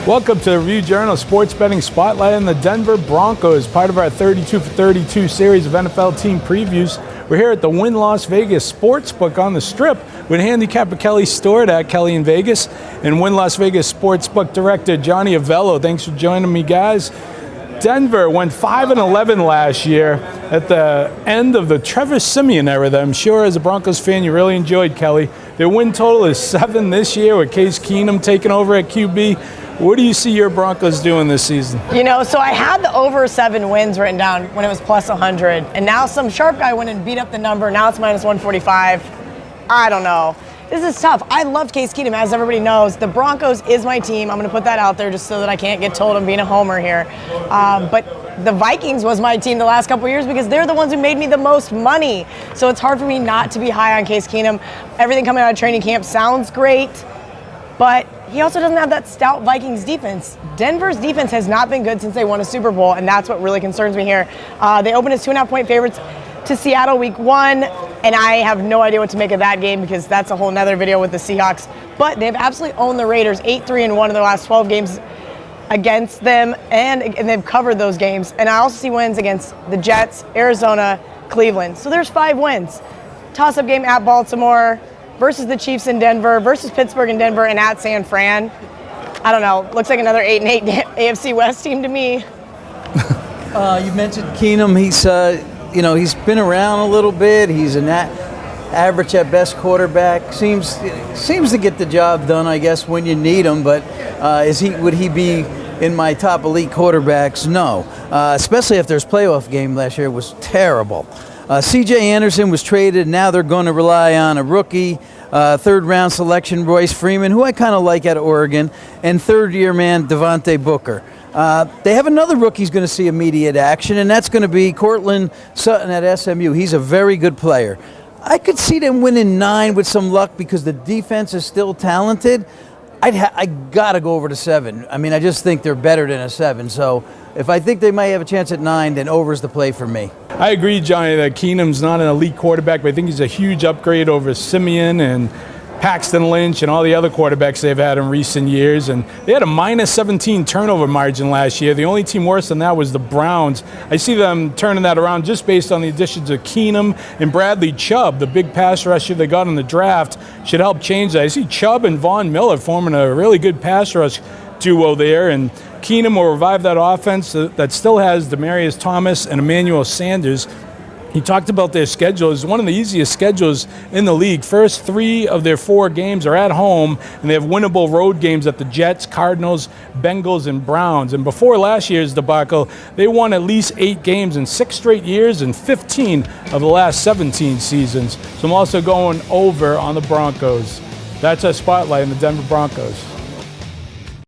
Welcome to the Review Journal Sports Betting Spotlight on the Denver Broncos, part of our 32 for 32 series of NFL team previews. We're here at the Wynn Las Vegas Sportsbook on the Strip with handicapper Kelly Stewart at Kelly in Vegas and Wynn Las Vegas Sportsbook Director Johnny Avello. Thanks for joining me, guys. Denver went 5-11 last year at the end of the Trevor Siemian era that I'm sure as a Broncos fan you really enjoyed, Kelly. Their win total is 7 this year with Case Keenum taking over at QB. What do you see your Broncos doing this season? You know, so I had the over 7 wins written down when it was plus 100, and now some sharp guy went and beat up the number. Now it's minus 145. I don't know. This is tough. I loved Case Keenum, as everybody knows. The Broncos is my team. I'm going to put that out there just so that I can't get told I'm being a homer here. But the Vikings was my team the last couple years because they're the ones who made me the most money. So it's hard for me not to be high on Case Keenum. Everything coming out of training camp sounds great, but he also doesn't have that stout Vikings defense. Denver's defense has not been good since they won a Super Bowl, and that's what really concerns me here. They opened as 2.5-point favorites to Seattle week 1, and I have no idea what to make of that game because that's a whole nother video with the Seahawks. But they've absolutely owned the Raiders 8-3-1 in their last 12 games against them, and they've covered those games. And I also see wins against the Jets, Arizona, Cleveland. So there's 5 wins. Toss-up game at Baltimore, versus the Chiefs in Denver, versus Pittsburgh in Denver, and at San Fran. I don't know. Looks like another 8-8 AFC West team to me. You mentioned Keenum. He's been around a little bit. He's an average at best quarterback. Seems to get the job done, I guess, when you need him. But would he be in my top elite quarterbacks? No. Especially if there's playoff game last year. It was terrible. C.J. Anderson was traded. Now they're going to rely on a rookie, third-round selection, Royce Freeman, who I kind of like at Oregon, and third-year man Devontae Booker. They have another rookie who's going to see immediate action, and that's going to be Cortland Sutton at SMU. He's a very good player. I could see them winning 9 with some luck because the defense is still talented. I got to go over to 7. I mean, I just think they're better than a 7. So if I think they might have a chance at 9, then over's the play for me. I agree, Johnny, that Keenum's not an elite quarterback, but I think he's a huge upgrade over Siemian and Paxton Lynch and all the other quarterbacks they've had in recent years. And they had a minus 17 turnover margin last year. The only team worse than that was the Browns. I see them turning that around just based on the additions of Keenum and Bradley Chubb, the big pass rusher they got in the draft, should help change that. I see Chubb and Von Miller forming a really good pass rush duo there, and Keenum will revive that offense that still has Demaryius Thomas and Emmanuel Sanders. He talked about their schedule. It's one of the easiest schedules in the league. First 3 of their 4 games are at home, and they have winnable road games at the Jets, Cardinals, Bengals, and Browns. And before last year's debacle, they won at least 8 games in 6 straight years and 15 of the last 17 seasons. So I'm also going over on the Broncos. That's our spotlight in the Denver Broncos.